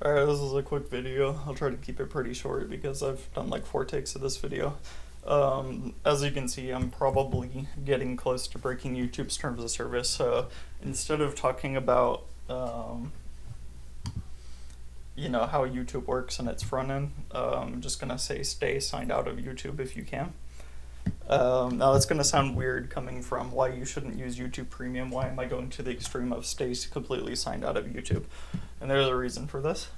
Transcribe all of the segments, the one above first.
Alright, this is a quick video. I'll try to keep it pretty short because I've done like 4 takes of this video. As you can see, I'm probably getting close to breaking YouTube's terms of service. So instead of talking about, how YouTube works and its front end, I'm just gonna say stay signed out of YouTube if you can. Now that's gonna sound weird coming from why you shouldn't use YouTube Premium. Why am I going to the extreme of stay completely signed out of YouTube? And there's a reason for this.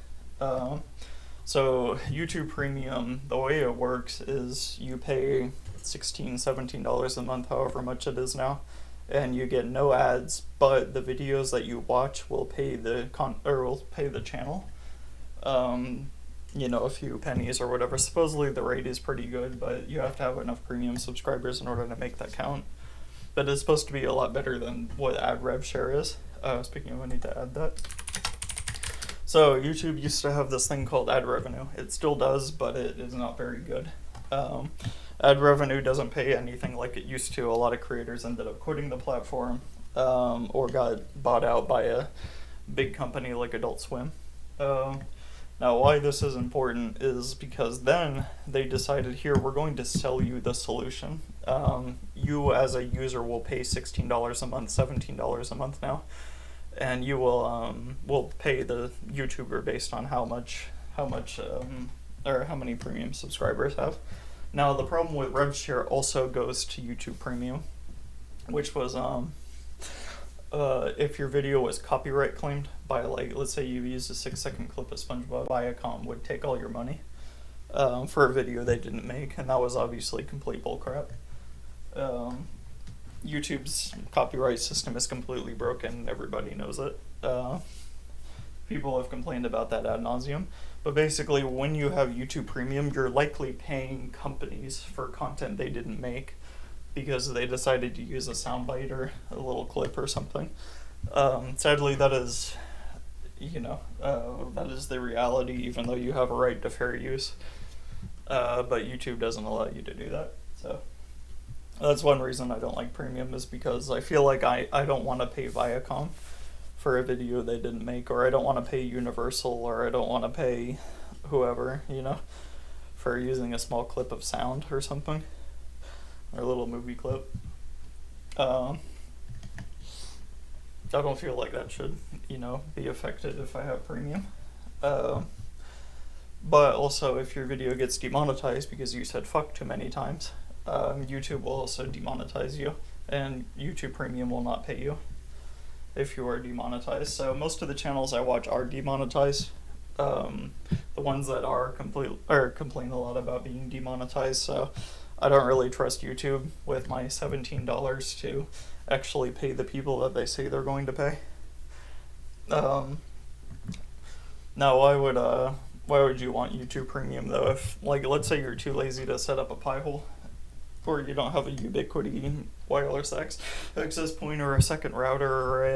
So YouTube Premium, the way it works is you pay $16, $17 a month, however much it is now, and you get no ads, but the videos that you watch will pay will pay the channel. A few pennies or whatever. Supposedly the rate is pretty good, but you have to have enough premium subscribers in order to make that count. But it's supposed to be a lot better than what ad rev share is. Speaking of, I need to add that. So YouTube used to have this thing called ad revenue. It still does, but it is not very good. Ad revenue doesn't pay anything like it used to. A lot of creators ended up quitting the platform, or got bought out by a big company like Adult Swim. Now, why this is important is because then they decided, here, we're going to sell you the solution. You as a user will pay $16 a month, $17 a month now, and you will pay the YouTuber based on how many premium subscribers have. Now, the problem with rev share also goes to YouTube Premium, which was if your video was copyright claimed by, like, let's say you used a 6-second clip of SpongeBob, Viacom would take all your money for a video they didn't make, and that was obviously complete bullcrap. YouTube's copyright system is completely broken. Everybody knows it. People have complained about that ad nauseum. But basically, when you have YouTube Premium, you're likely paying companies for content they didn't make because they decided to use a soundbite or a little clip or something. Sadly, that is the reality, even though you have a right to fair use. But YouTube doesn't allow you to do that. So that's one reason I don't like Premium, is because I feel like I don't want to pay Viacom for a video they didn't make, or I don't want to pay Universal, or I don't want to pay whoever, for using a small clip of sound or something, or a little movie clip. I don't feel like that should, be affected if I have Premium. But also, if your video gets demonetized because you said fuck too many times, YouTube will also demonetize you, and YouTube Premium will not pay you if you are demonetized. So most of the channels I watch are demonetized. The ones that are complain a lot about being demonetized, so I don't really trust YouTube with my $17 to actually pay the people that they say they're going to pay. Now, why would you want YouTube Premium though? If, like, let's say you're too lazy to set up a Pi-hole, or you don't have a Ubiquiti wireless access point, or a second router, or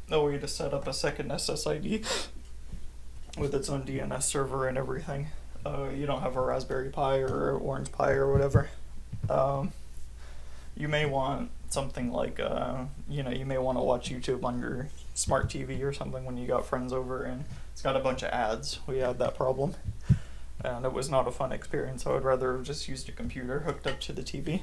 a way to set up a second SSID with its own DNS server and everything. You don't have a Raspberry Pi or Orange Pi or whatever. You may want something like, you may want to watch YouTube on your smart TV or something when you got friends over and it's got a bunch of ads. We had that problem, and it was not a fun experience. I would rather have just used a computer hooked up to the TV.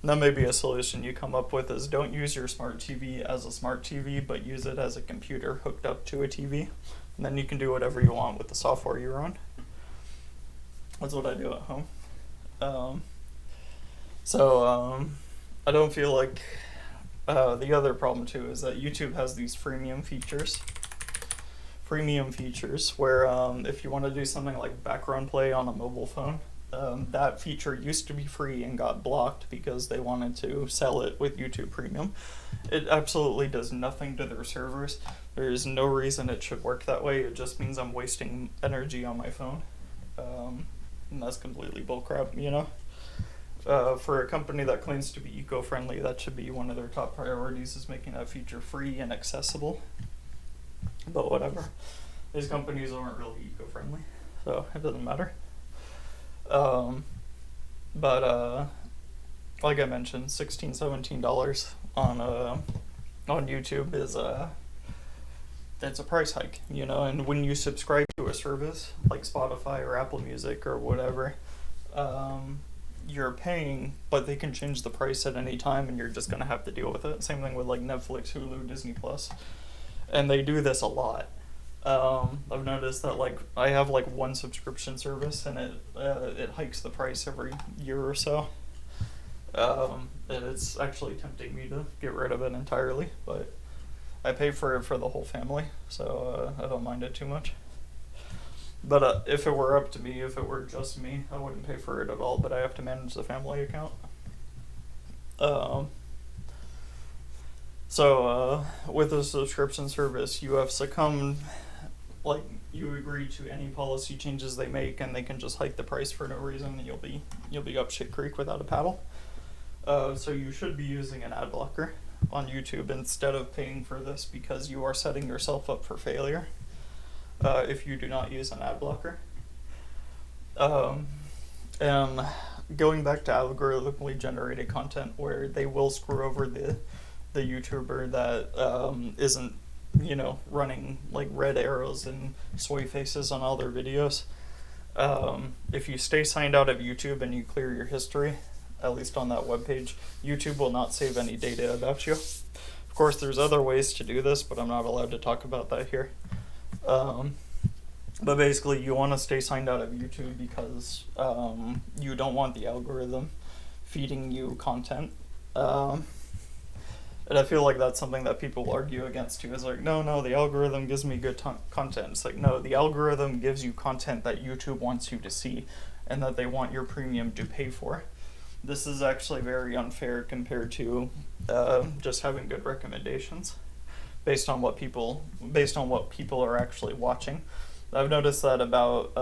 And that may be a solution you come up with, is don't use your smart TV as a smart TV, but use it as a computer hooked up to a TV. And then you can do whatever you want with the software you run. That's what I do at home. I don't feel like... the other problem too is that YouTube has these freemium features where if you want to do something like background play on a mobile phone, that feature used to be free and got blocked because they wanted to sell it with YouTube Premium. It absolutely does nothing to their servers. There is no reason it should work that way. It just means I'm wasting energy on my phone, and that's completely bullcrap, For a company that claims to be eco-friendly, that should be one of their top priorities, is making that feature free and accessible. But whatever. These companies aren't really eco-friendly, so it doesn't matter. Like I mentioned, $16, $17 on YouTube is it's a price hike, you know. And when you subscribe to a service like Spotify or Apple Music or whatever, you're paying, but they can change the price at any time, and you're just gonna have to deal with it. Same thing with like Netflix, Hulu, Disney Plus, and they do this a lot. I've noticed that like I have like one subscription service, and it hikes the price every year or so. And it's actually tempting me to get rid of it entirely, but I pay for it for the whole family, so I don't mind it too much. But if it were up to me, if it were just me, I wouldn't pay for it at all. But I have to manage the family account. Um, so with a subscription service, you have succumbed, like you agree to any policy changes they make, and they can just hike the price for no reason, and you'll be up shit creek without a paddle. So you should be using an ad blocker on YouTube instead of paying for this, because you are setting yourself up for failure if you do not use an ad blocker. And going back to algorithmically generated content, where they will screw over the YouTuber that isn't, you know, running like red arrows and soy faces on all their videos. If you stay signed out of YouTube and you clear your history, at least on that webpage, YouTube will not save any data about you. Of course, there's other ways to do this, but I'm not allowed to talk about that here. But basically, you want to stay signed out of YouTube because you don't want the algorithm feeding you content. And I feel like that's something that people argue against too. Is like, no, the algorithm gives me good content. It's like, no, the algorithm gives you content that YouTube wants you to see and that they want your premium to pay for. This is actually very unfair compared to just having good recommendations based on what people are actually watching. I've noticed that about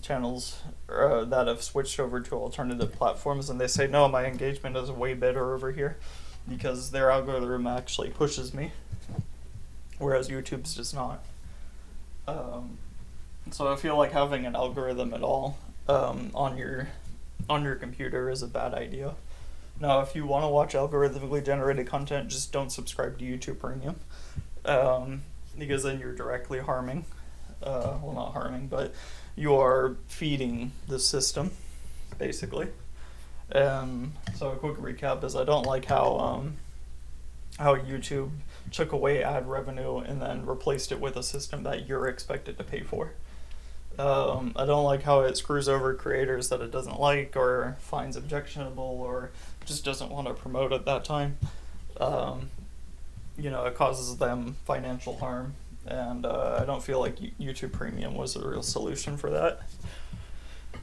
channels that have switched over to alternative platforms, and they say, no, my engagement is way better over here because their algorithm actually pushes me, whereas YouTube's does not. So I feel like having an algorithm at all on your computer is a bad idea. Now, if you want to watch algorithmically generated content, just don't subscribe to YouTube Premium, because then you're directly harming, well, not harming, but you are feeding the system, basically. So a quick recap is I don't like how YouTube took away ad revenue and then replaced it with a system that you're expected to pay for. I don't like how it screws over creators that it doesn't like or finds objectionable or just doesn't want to promote at that time. It causes them financial harm, and I don't feel like YouTube Premium was a real solution for that.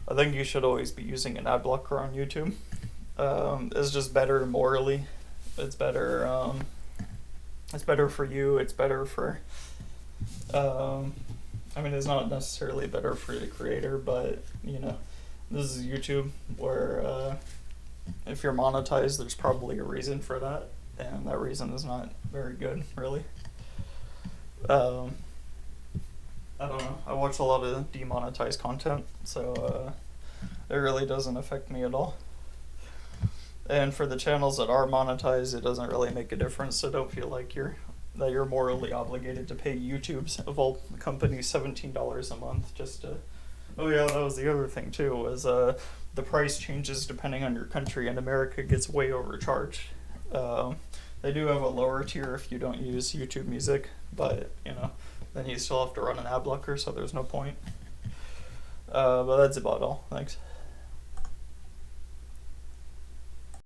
I think you should always be using an ad blocker on YouTube. It's just better morally. It's better. It's better for you. It's better for. It's not necessarily better for the creator, but this is YouTube, where if you're monetized, there's probably a reason for that, and that reason is not very good, really. I don't know. I watch a lot of demonetized content, so it really doesn't affect me at all. And for the channels that are monetized, it doesn't really make a difference. So don't feel like you're morally obligated to pay YouTube's of all companies $17 a month just to. Oh yeah, that was the other thing too. Was the price changes depending on your country, and America gets way overcharged. They do have a lower tier if you don't use YouTube Music, but then you still have to run an ad blocker, so there's no point. But that's about all. Thanks.